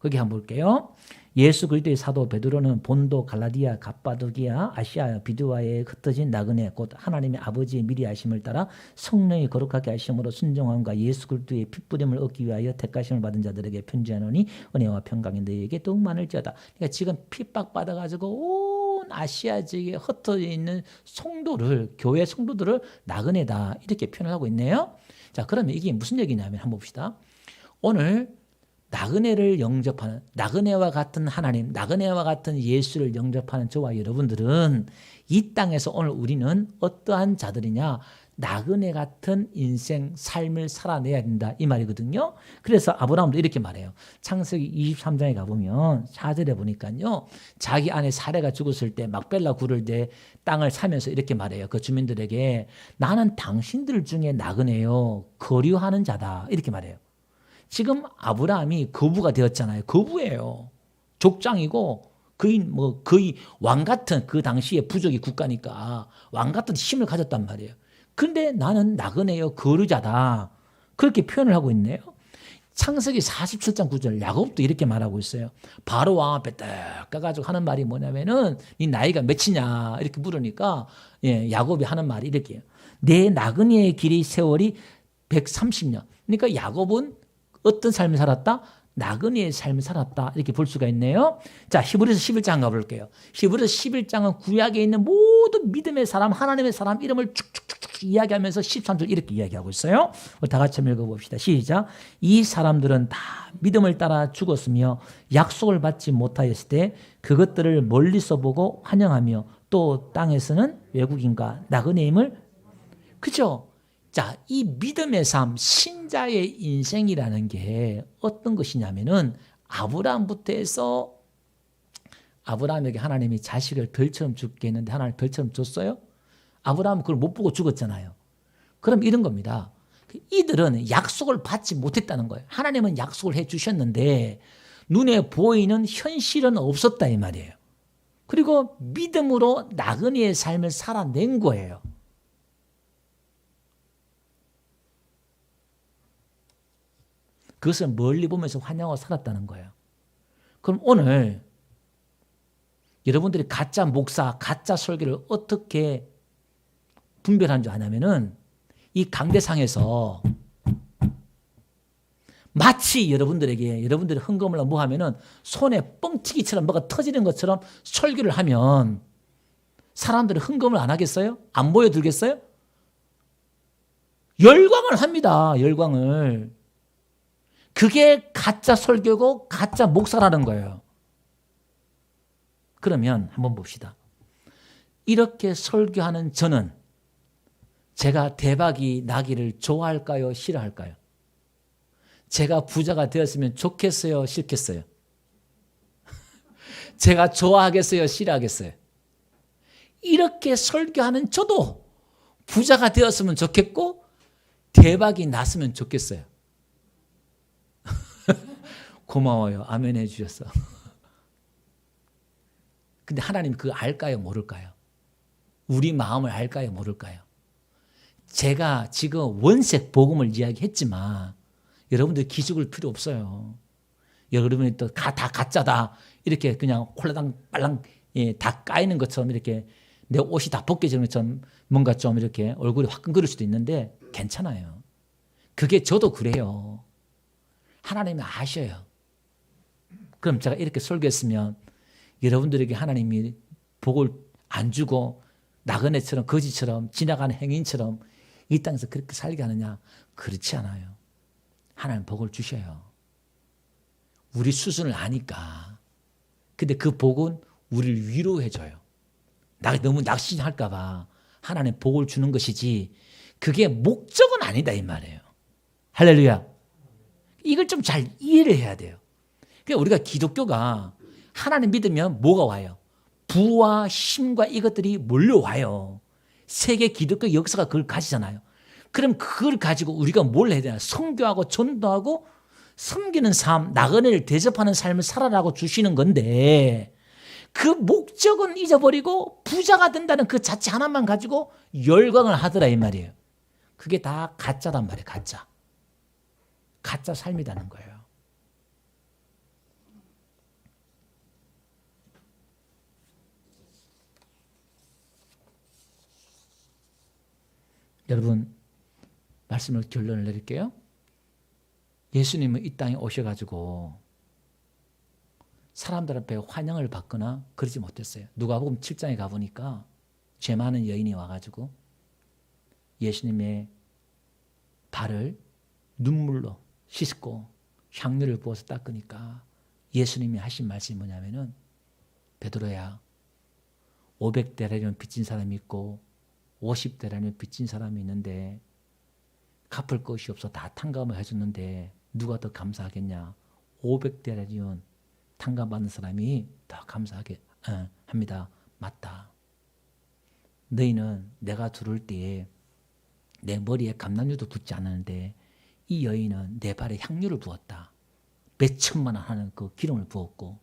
거기 한번 볼게요. 예수 그리스도의 사도 베드로는 본도, 갈라디아, 갑바도기아, 아시아, 비두아에 흩어진 나그네 곧 하나님의 아버지의 미리 하심을 따라 성령이 거룩하게 하심으로 순종함과 예수 그리스도의 핏부림을 얻기 위하여 택하심을 받은 자들에게 편지하노니 은혜와 평강이 너희에게 더욱 많을지어다. 그러니까 지금 핍박받아가지고 온 아시아 지역에 흩어져 있는 성도를, 교회 성도들을 나그네다 이렇게 표현하고 있네요. 자, 그러면 이게 무슨 얘기냐면 한번 봅시다. 오늘 나그네를 영접하는, 나그네와 같은 하나님, 나그네와 같은 예수를 영접하는 저와 여러분들은 이 땅에서 오늘 우리는 어떠한 자들이냐? 나그네 같은 인생, 삶을 살아내야 된다 이 말이거든요. 그래서 아브라함도 이렇게 말해요. 창세기 23장에 가보면 4절에 보니까요. 자기 아내 사레가 죽었을 때 막벨라 굴을 때 땅을 사면서 이렇게 말해요. 그 주민들에게 나는 당신들 중에 나그네요. 거류하는 자다 이렇게 말해요. 지금 아브라함이 거부가 되었잖아요. 거부예요. 족장이고 거의 왕 같은 그 당시에 부족의 국가니까 왕 같은 힘을 가졌단 말이에요. 근데 나는 나그네요. 거류자다. 그렇게 표현을 하고 있네요. 창세기 47장 9절 야곱도 이렇게 말하고 있어요. 바로 왕 앞에 딱 가가지고 하는 말이 뭐냐면은 네 나이가 몇이냐 이렇게 물으니까 야곱이 하는 말이 이렇게요. 내 나그네의 길이 세월이 130년. 그러니까 야곱은 어떤 삶을 살았다? 나그네의 삶을 살았다. 이렇게 볼 수가 있네요. 자, 히브리서 11장 가볼게요. 히브리서 11장은 구약에 있는 모든 믿음의 사람, 하나님의 사람 이름을 쭉쭉쭉쭉 이야기하면서 13절 이렇게 이야기하고 있어요. 다 같이 한번 읽어봅시다. 시작. 이 사람들은 다 믿음을 따라 죽었으며 약속을 받지 못하였을 때 그것들을 멀리서 보고 환영하며 또 땅에서는 외국인과 나그네임을 그죠? 자, 이 믿음의 삶, 신자의 인생이라는 게 어떤 것이냐면은 아브라함부터 해서 아브라함에게 하나님이 자식을 덜처럼 죽게 했는데 하나님 덜처럼 줬어요? 아브라함은 그걸 못 보고 죽었잖아요. 그럼 이런 겁니다. 이들은 약속을 받지 못했다는 거예요. 하나님은 약속을 해 주셨는데 눈에 보이는 현실은 없었다 이 말이에요. 그리고 믿음으로 나그네의 삶을 살아낸 거예요. 그것을 멀리 보면서 환영하고 살았다는 거예요. 그럼 오늘 여러분들이 가짜 목사, 가짜 설교를 어떻게 분별하는 줄 아냐면은 이 강대상에서 마치 여러분들이 흥금을 뭐 하면은 손에 뻥튀기처럼 뭐가 터지는 것처럼 설교를 하면 사람들은 흥금을 안 하겠어요? 안 보여들겠어요? 열광을 합니다. 열광을. 그게 가짜 설교고 가짜 목사라는 거예요. 그러면 한번 봅시다. 이렇게 설교하는 저는 제가 대박이 나기를 좋아할까요? 싫어할까요? 제가 부자가 되었으면 좋겠어요? 싫겠어요? 제가 좋아하겠어요? 싫어하겠어요? 이렇게 설교하는 저도 부자가 되었으면 좋겠고 대박이 났으면 좋겠어요. 고마워요. 아멘 해주셨어. 근데 하나님 그거 알까요? 모를까요? 우리 마음을 알까요? 모를까요? 제가 지금 원색 복음을 이야기했지만 여러분들 기죽을 필요 없어요. 여러분이 또 다 가짜다 이렇게 그냥 홀라당 빨랑 다 까이는 것처럼 이렇게 내 옷이 다 벗겨지는 것처럼 뭔가 좀 이렇게 얼굴이 화끈거릴 수도 있는데 괜찮아요. 그게 저도 그래요. 하나님이 아셔요. 그럼 제가 이렇게 설교했으면 여러분들에게 하나님이 복을 안 주고 나그네처럼 거지처럼 지나가는 행인처럼 이 땅에서 그렇게 살게 하느냐? 그렇지 않아요. 하나님 복을 주셔요. 우리 수준을 아니까. 근데 그 복은 우리를 위로해 줘요. 너무 낙심할까 봐 하나님 복을 주는 것이지 그게 목적은 아니다 이 말이에요. 할렐루야. 이걸 좀 잘 이해를 해야 돼요. 그러니까 우리가 기독교가 하나님 믿으면 뭐가 와요? 부와 힘과 이것들이 몰려와요. 세계 기독교 역사가 그걸 가지잖아요. 그럼 그걸 가지고 우리가 뭘 해야 되나? 선교하고 전도하고 섬기는 삶, 나그네를 대접하는 삶을 살아라고 주시는 건데 그 목적은 잊어버리고 부자가 된다는 그 자체 하나만 가지고 열광을 하더라 이 말이에요. 그게 다 가짜란 말이에요. 가짜. 가짜 삶이라는 거예요. 여러분 말씀을 결론을 내릴게요. 예수님은 이 땅에 오셔가지고 사람들 앞에 환영을 받거나 그러지 못했어요. 누가복음 7장에 가보니까 죄 많은 여인이 와가지고 예수님의 발을 눈물로 씻고 향유를 부어서 닦으니까 예수님이 하신 말씀이 뭐냐면은 베드로야 500데나리온 빚진 사람이 있고 50데나리온 빚진 사람이 있는데 갚을 것이 없어 다 탕감을 해줬는데 누가 더 감사하겠냐. 500데나리온 탕감받는 사람이 더 감사하게 합니다. 맞다. 너희는 내가 들어올 때에 내 머리에 감람유도 붓지 않았는데 이 여인은 내 발에 향유를 부었다. 몇 천만 원 하는 그 기름을 부었고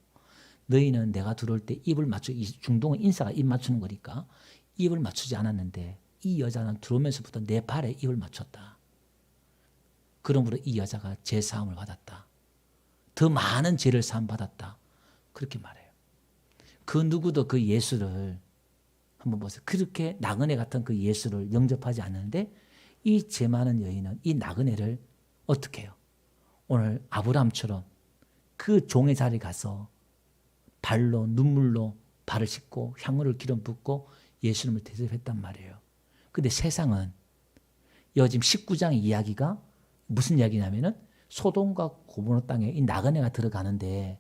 너희는 내가 들어올 때 입을 맞추 중동은 인사가 입 맞추는 거니까 입을 맞추지 않았는데 이 여자는 들어오면서부터 내 발에 입을 맞췄다. 그러므로 이 여자가 죄 사함을 받았다. 더 많은 죄를 사함 받았다. 그렇게 말해요. 그 누구도 그 예수를 한번 보세요. 그렇게 나그네 같은 그 예수를 영접하지 않는데 이 죄 많은 여인은 이 나그네를 어떻게 해요? 오늘 아브라함처럼 그 종의 자리에 가서 발로 눈물로 발을 씻고 향유를 기름 붓고 예수님을 대접했단 말이에요. 근데 세상은 지금 19장의 이야기가 무슨 이야기냐면은 소돔과 고모라 땅에 이 나그네가 들어가는데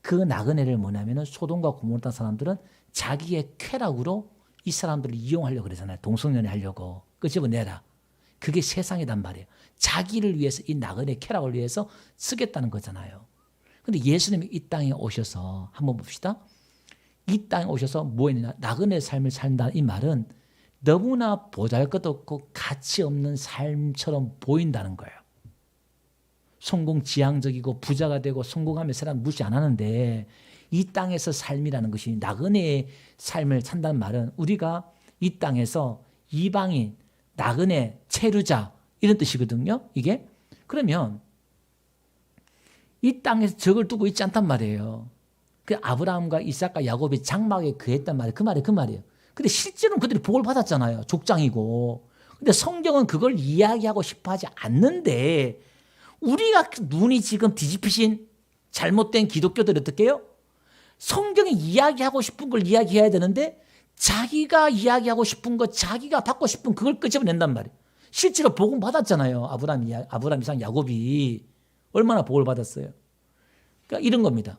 그 나그네를 뭐냐면은 소돔과 고모라 땅 사람들은 자기의 쾌락으로 이 사람들을 이용하려고 그러잖아요. 동성연애 하려고. 끄집어내라. 그게 세상이단 말이에요. 자기를 위해서 이 나그네 쾌락을 위해서 쓰겠다는 거잖아요. 근데 예수님이 이 땅에 오셔서 한번 봅시다. 이 땅에 오셔서 뭐 했느냐. 나그네 삶을 산다 이 말은 너무나 보잘것도 없고 가치 없는 삶처럼 보인다는 거예요. 성공지향적이고 부자가 되고 성공하면 사람 무시 안 하는데 이 땅에서 삶이라는 것이 나그네의 삶을 산다는 말은 우리가 이 땅에서 이방인, 나그네, 체류자 이런 뜻이거든요. 이게 그러면 이 땅에서 적을 두고 있지 않단 말이에요. 그 아브라함과 이삭과 야곱이 장막에 거했단 말이에요. 그 말이에요. 근데 실제로는 그들이 복을 받았잖아요. 족장이고. 근데 성경은 그걸 이야기하고 싶어 하지 않는데 우리가 눈이 지금 뒤집히신 잘못된 기독교들이 어떻게 해요? 성경이 이야기하고 싶은 걸 이야기해야 되는데 자기가 이야기하고 싶은 거 자기가 받고 싶은 그걸 끄집어낸단 말이에요. 실제로 복음 받았잖아요. 아브라함, 이삭, 야곱이 얼마나 복을 받았어요. 그러니까 이런 겁니다.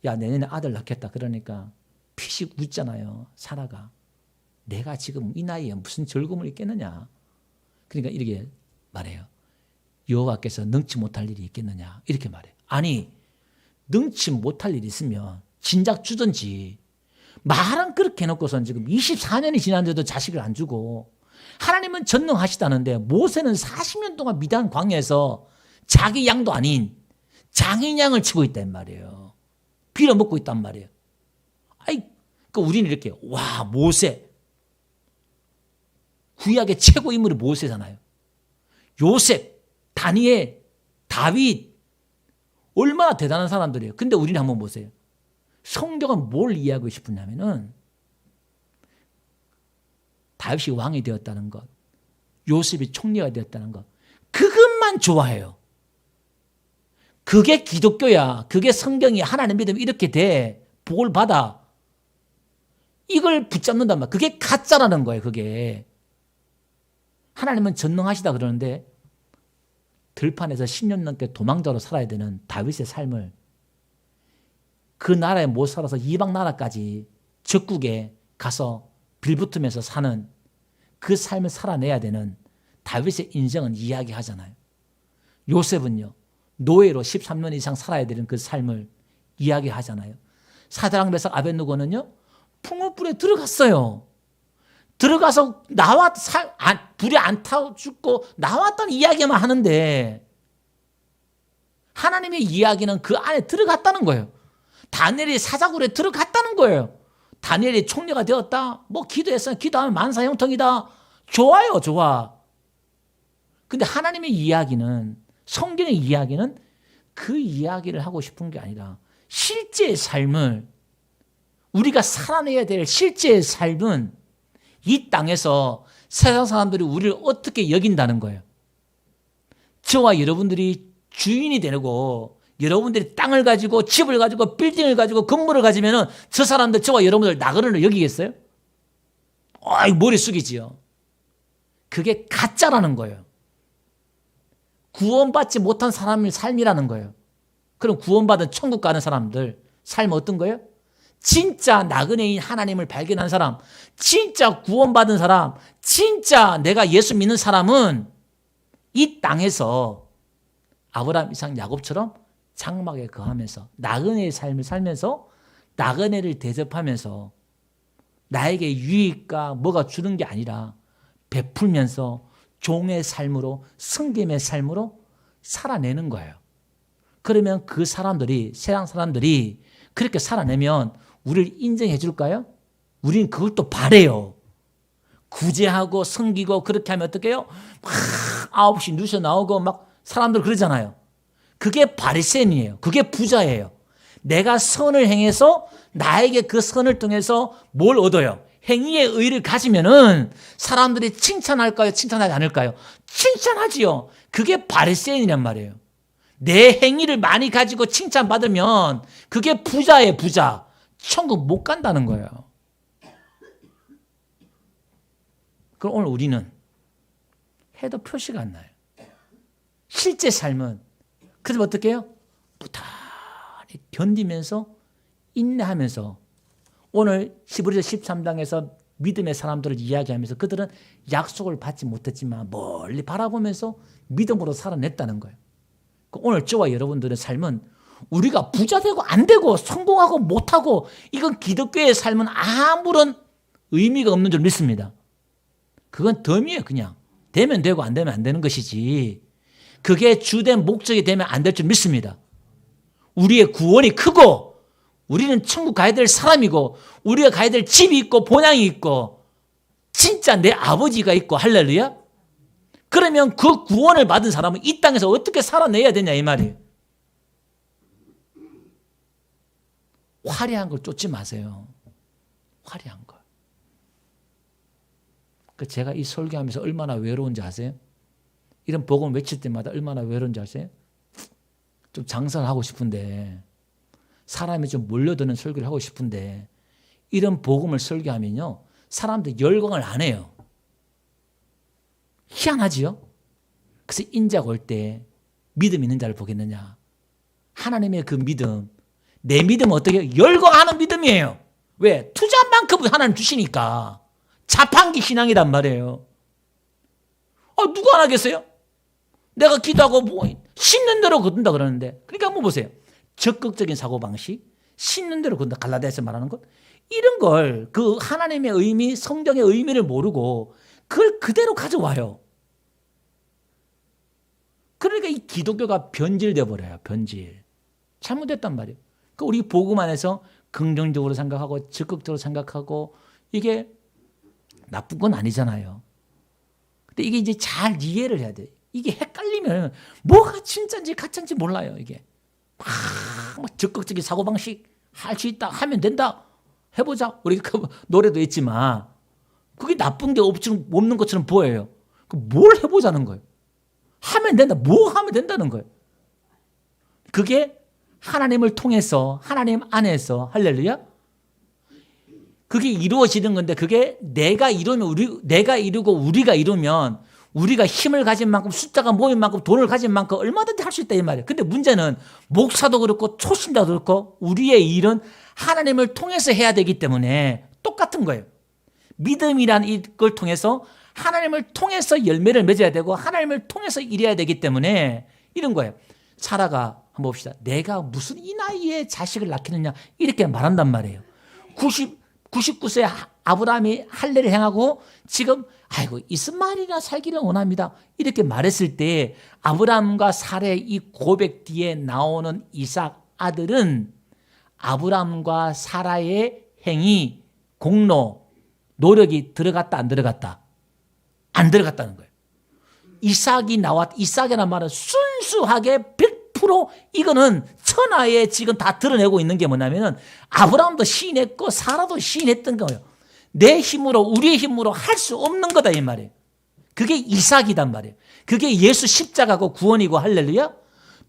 야 내년에 아들 낳겠다. 그러니까 피식 웃잖아요. 사라가. 내가 지금 이 나이에 무슨 즐거움을 있겠느냐. 그러니까 이렇게 말해요. 여호와께서 능치 못할 일이 있겠느냐. 이렇게 말해요. 아니 능치 못할 일이 있으면 진작 주든지. 말은 그렇게 해놓고선 지금 24년이 지났는데도 자식을 안 주고 하나님은 전능하시다는데 모세는 40년 동안 미디안 광야에서 자기 양도 아닌 장인 양을 치고 있단 말이에요. 빌어먹고 있단 말이에요. 그 우리는 이렇게 와 모세 구약의 최고 인물이 모세잖아요. 요셉, 다니엘, 다윗 얼마나 대단한 사람들이에요. 근데 우리는 한번 보세요. 성경은 뭘 이해하고 싶으냐면은 다윗이 왕이 되었다는 것, 요셉이 총리가 되었다는 것, 그것만 좋아해요. 그게 기독교야. 그게 성경이 하나님 믿으면 이렇게 돼. 복을 받아. 이걸 붙잡는단 말이야. 그게 가짜라는 거예요. 그게. 하나님은 전능하시다 그러는데 들판에서 10년 넘게 도망자로 살아야 되는 다윗의 삶을 그 나라에 못 살아서 이방 나라까지 적국에 가서 빌붙으면서 사는 그 삶을 살아내야 되는 다윗의 인생은 이야기하잖아요. 요셉은요. 노예로 13년 이상 살아야 되는 그 삶을 이야기하잖아요. 사드락 메삭 아벳느고는요. 풍어불에 들어갔어요. 들어가서 불에 안 타고 죽고 나왔다는 이야기만 하는데 하나님의 이야기는 그 안에 들어갔다는 거예요. 다니엘이 사자굴에 들어갔다는 거예요. 다니엘이 총리가 되었다. 뭐 기도했어요. 기도하면 만사형통이다. 좋아요. 좋아. 근데 하나님의 이야기는 성경의 이야기는 그 이야기를 하고 싶은 게 아니라 실제의 삶을 우리가 살아내야 될 실제의 삶은 이 땅에서 세상 사람들이 우리를 어떻게 여긴다는 거예요. 저와 여러분들이 주인이 되고 여러분들이 땅을 가지고 집을 가지고 빌딩을 가지고 건물을 가지면 저 사람들 저와 여러분들 나그네로 여기겠어요? 머리 숙이지요. 그게 가짜라는 거예요. 구원받지 못한 사람의 삶이라는 거예요. 그럼 구원받은 천국 가는 사람들 삶 어떤 거예요? 진짜 나그네인 하나님을 발견한 사람, 진짜 구원받은 사람, 진짜 내가 예수 믿는 사람은 이 땅에서 아브라함, 이삭, 야곱처럼 장막에 거하면서 나그네의 삶을 살면서 나그네를 대접하면서 나에게 유익과 뭐가 주는 게 아니라 베풀면서 종의 삶으로, 섬김의 삶으로 살아내는 거예요. 그러면 그 사람들이, 세상 사람들이 그렇게 살아내면 우리를 인정해 줄까요? 우리는 그걸 또 바래요. 구제하고 섬기고 그렇게 하면 어떻게 해요? 막 9시 뉴스 나오고 막 사람들 그러잖아요. 그게 바리새인이에요. 그게 부자예요. 내가 선을 행해서 나에게 그 선을 통해서 뭘 얻어요? 행위의 의를 가지면은 사람들이 칭찬할까요? 칭찬하지 않을까요? 칭찬하지요. 그게 바리새인이란 말이에요. 내 행위를 많이 가지고 칭찬받으면 그게 부자예요, 부자. 천국 못 간다는 거예요. 그럼 오늘 우리는 해도 표시가 안 나요. 실제 삶은 그래서 어떻게 해요? 부단히 견디면서 인내하면서 오늘 히브리서 13장에서 믿음의 사람들을 이야기하면서 그들은 약속을 받지 못했지만 멀리 바라보면서 믿음으로 살아냈다는 거예요. 오늘 저와 여러분들의 삶은 우리가 부자 되고 안 되고 성공하고 못하고 이건 기독교의 삶은 아무런 의미가 없는 줄 믿습니다. 그건 덤이에요. 그냥 되면 되고 안 되면 안 되는 것이지 그게 주된 목적이 되면 안 될 줄 믿습니다. 우리의 구원이 크고 우리는 천국 가야 될 사람이고 우리가 가야 될 집이 있고 본향이 있고 진짜 내 아버지가 있고 할렐루야. 그러면 그 구원을 받은 사람은 이 땅에서 어떻게 살아내야 되냐 이 말이에요. 화려한 걸 쫓지 마세요. 화려한 걸. 제가 이 설교하면서 얼마나 외로운지 아세요? 이런 복음 외칠 때마다 얼마나 외로운지 아세요? 좀 장사를 하고 싶은데 사람이 좀 몰려드는 설교를 하고 싶은데 이런 복음을 설교하면요 사람들 열광을 안 해요. 희한하지요? 그래서 인자가 올 때 믿음 있는 자를 보겠느냐. 하나님의 그 믿음, 내 믿음은 어떻게 열광하는 믿음이에요. 왜? 투자한 만큼 하나님 주시니까. 자판기 신앙이란 말이에요. 누구 안 하겠어요? 내가 기도하고 뭐 심는 대로 거둔다 그러는데 그러니까 한번 보세요. 적극적인 사고방식, 심는 대로 거둔다. 갈라디아서 말하는 것. 이런 걸 그 하나님의 의미, 성경의 의미를 모르고 그걸 그대로 가져와요. 그러니까 이 기독교가 변질돼 버려요. 변질. 잘못됐단 말이에요. 우리 복음 안에서 긍정적으로 생각하고 적극적으로 생각하고 이게 나쁜 건 아니잖아요. 근데 이게 이제 잘 이해를 해야 돼요. 이게 헷갈리면 뭐가 진짜인지 가짜인지 몰라요. 이게 막 적극적인 사고방식 할 수 있다 하면 된다 해보자. 우리 그 노래도 있지만 그게 나쁜 게 없는 것처럼 보여요. 뭘 해보자는 거예요. 하면 된다. 뭐 하면 된다는 거예요. 그게 하나님을 통해서 하나님 안에서 할렐루야. 그게 이루어지는 건데 그게 내가 이루면 내가 이루고 우리가 이루면 우리가 힘을 가진 만큼 숫자가 모인 만큼 돈을 가진 만큼 얼마든지 할 수 있다 이 말이에요. 근데 문제는 목사도 그렇고 초신자도 그렇고 우리의 일은 하나님을 통해서 해야 되기 때문에 똑같은 거예요. 믿음이란 이걸 통해서 하나님을 통해서 열매를 맺어야 되고 하나님을 통해서 일해야 되기 때문에 이런 거예요. 사라가 한번 봅시다. 내가 무슨 이 나이에 자식을 낳겠느냐 이렇게 말한단 말이에요. 99세 아브라함이 할례를 행하고 지금 아이고 이스마엘이나 살기를 원합니다. 이렇게 말했을 때 아브라함과 사라의 이 고백 뒤에 나오는 이삭 아들은 아브라함과 사라의 행위, 공로, 노력이 들어갔다 안 들어갔다? 안 들어갔다는 거예요. 이삭이라는 말은 순수하게 100% 이거는 천하에 지금 다 드러내고 있는 게 뭐냐면은 아브라함도 시인했고 사라도 시인했던 거예요. 내 힘으로 우리의 힘으로 할 수 없는 거다 이 말이에요. 그게 이삭이단 말이에요. 그게 예수 십자가고 구원이고 할렐루야.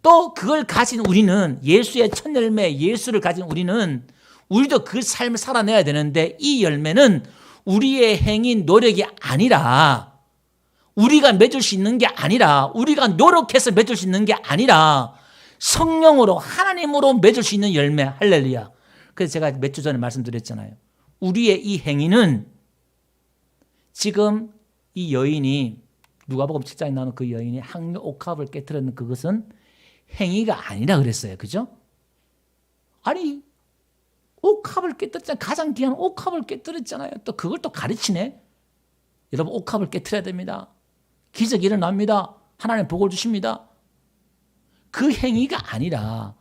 또 그걸 가진 우리는 예수의 첫 열매 예수를 가진 우리는 우리도 그 삶을 살아내야 되는데 이 열매는 우리의 행인 노력이 아니라 우리가 맺을 수 있는 게 아니라, 우리가 노력해서 맺을 수 있는 게 아니라 성령으로 하나님으로 맺을 수 있는 열매. 할렐루야. 그래서 제가 몇 주 전에 말씀드렸잖아요. 우리의 이 행위는 지금 이 여인이, 누가복음 7장에 나오는 그 여인이 항려 옥합을 깨뜨렸는 그것은 행위가 아니라 그랬어요. 그죠? 아니, 옥합을 깨뜨렸잖아요. 가장 귀한 옥합을 깨뜨렸잖아요. 또 그걸 또 가르치네. 여러분, 옥합을 깨뜨려야 됩니다. 기적이 일어납니다. 하나님 복을 주십니다. 그 행위가 아니라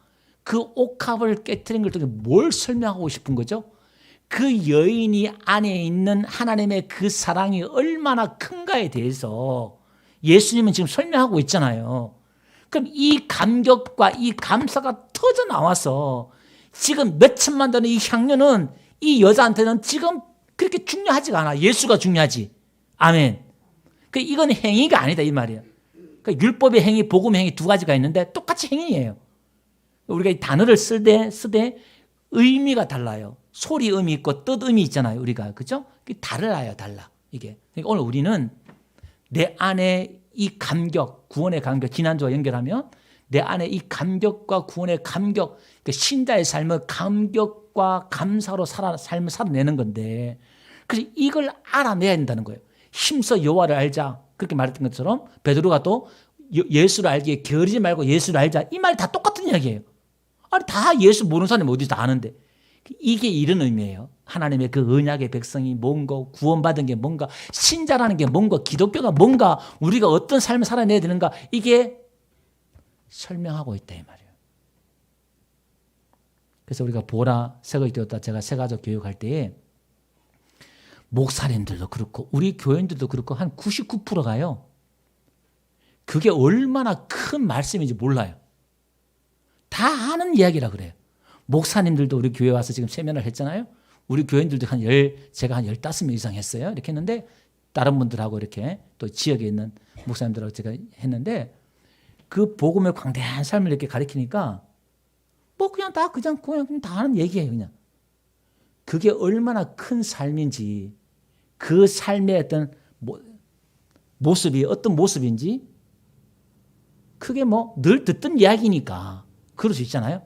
그 옥합을 깨뜨린 걸 통해 뭘 설명하고 싶은 거죠? 그 여인이 안에 있는 하나님의 그 사랑이 얼마나 큰가에 대해서 예수님은 지금 설명하고 있잖아요. 그럼 이 감격과 이 감사가 터져 나와서 지금 몇 천만 드는 이 향료는 이 여자한테는 지금 그렇게 중요하지가 않아. 예수가 중요하지. 아멘. 이건 행위가 아니다 이 말이에요. 율법의 행위, 복음의 행위 두 가지가 있는데 똑같이 행위예요. 우리가 이 단어를 쓰되 의미가 달라요. 소리 의미 있고 뜻 의미 있잖아요. 우리가 그죠? 달라요, 달라 이게. 그러니까 오늘 우리는 내 안에 이 감격, 구원의 감격, 지난주와 연결하면 내 안에 이 감격과 구원의 감격, 신자의 삶을 감격과 감사로 삶을 살아내는 건데, 그래서 이걸 알아내야 된다는 거예요. 힘써 여호와를 알자. 그렇게 말했던 것처럼 베드로가 또 예수를 알기에 게으르지 말고 예수를 알자. 이 말이 다 똑같은 이야기예요. 아니, 다 예수 모르는 사람이 어디서 다 아는데. 이게 이런 의미예요. 하나님의 그 언약의 백성이 뭔가, 구원받은 게 뭔가, 신자라는 게 뭔가, 기독교가 뭔가, 우리가 어떤 삶을 살아내야 되는가, 이게 설명하고 있다 이 말이에요. 그래서 우리가 보라 새거이 되었다, 제가 새가족 교육할 때에 목사님들도 그렇고 우리 교인들도 그렇고 한 99%가요. 그게 얼마나 큰 말씀인지 몰라요. 다 아는 이야기라 그래요. 목사님들도 우리 교회 와서 지금 세미나를 했잖아요. 우리 교인들도 제가 한 15명 이상 했어요. 이렇게 했는데 다른 분들하고 이렇게 또 지역에 있는 목사님들하고 제가 했는데 그 복음의 광대한 삶을 이렇게 가르치니까 뭐 그냥 다 하는 얘기예요. 그냥. 그게 얼마나 큰 삶인지, 그 삶의 어떤 모습이 어떤 모습인지 그게 뭐 늘 듣던 이야기니까 그럴 수 있잖아요.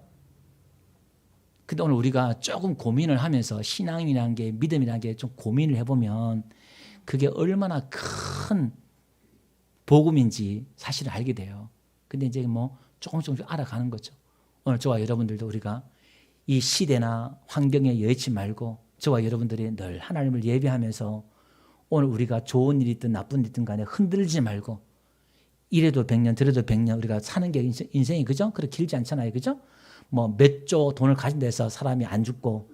근데 오늘 우리가 조금 고민을 하면서 신앙이라는 게, 믿음이라는 게 좀 고민을 해보면 그게 얼마나 큰 복음인지 사실을 알게 돼요. 근데 이제 뭐 조금씩 알아가는 거죠. 오늘 저와 여러분들도 우리가 이 시대나 환경에 여의치 말고 저와 여러분들이 늘 하나님을 예배하면서 오늘 우리가 좋은 일이 있든 나쁜 일이 있든 간에 흔들지 말고 이래도 100년 저래도 100년 우리가 사는 게 인생이 그죠? 그렇게 길지 않잖아요. 그죠? 뭐 몇 조 돈을 가진 데서 사람이 안 죽고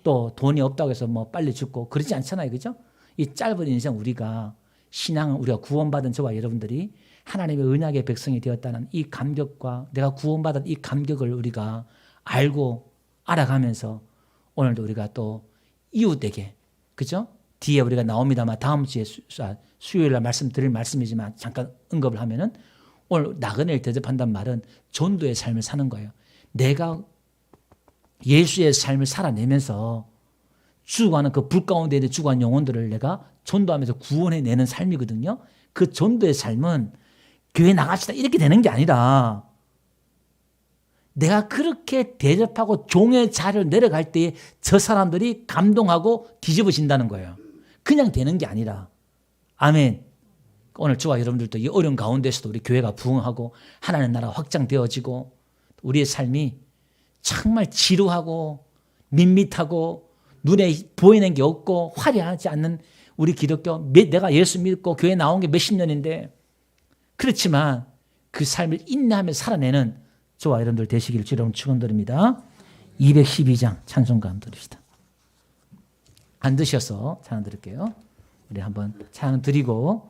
또 돈이 없다고 해서 뭐 빨리 죽고 그러지 않잖아요. 그죠? 이 짧은 인생 우리가 신앙은 우리가 구원받은 저와 여러분들이 하나님의 언약의 백성이 되었다는 이 감격과 내가 구원받은 이 감격을 우리가 알고 알아가면서 오늘도 우리가 또 이웃에게 그죠? 뒤에 우리가 나옵니다만 다음 주에 수요일 날 말씀드릴 말씀이지만 잠깐 언급을 하면은 오늘 나그네를 대접한다는 말은 전도의 삶을 사는 거예요. 내가 예수의 삶을 살아내면서 죽어가는 그 불 가운데 있는 죽어간 영혼들을 내가 전도하면서 구원해내는 삶이거든요. 그 전도의 삶은 교회 나갑시다 이렇게 되는 게 아니라 내가 그렇게 대접하고 종의 자리를 내려갈 때에 저 사람들이 감동하고 뒤집어진다는 거예요. 그냥 되는 게 아니라. 아멘. 오늘 저와 여러분들도 이 어려운 가운데서도 우리 교회가 부흥하고 하나님의 나라가 확장되어지고 우리의 삶이 정말 지루하고 밋밋하고 눈에 보이는 게 없고 화려하지 않는 우리 기독교, 내가 예수 믿고 교회 나온 게 몇십 년인데 그렇지만 그 삶을 인내하며 살아내는 저와 여러분들 되시기를 주로 축원드립니다. 212장 찬송가 한번 드립시다. 안 드셔서 찬양 드릴게요. 우리 한번 찬양 드리고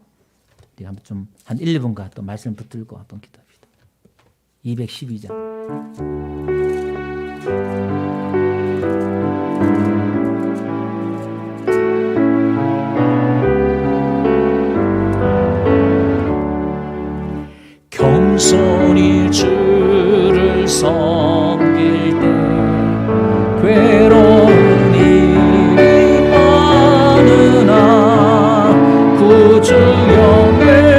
우리 한번 좀 한 1, 2분간 또 말씀 붙들고 한번 기도합시다. 212장. 겸손히 주를 섬길 때 괴로운 일이 많으나 구주 영을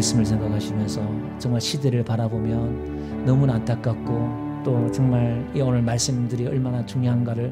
말씀을 생각하시면서 정말 시대를 바라보면 너무나 안타깝고 또 정말 이 오늘 말씀들이 얼마나 중요한가를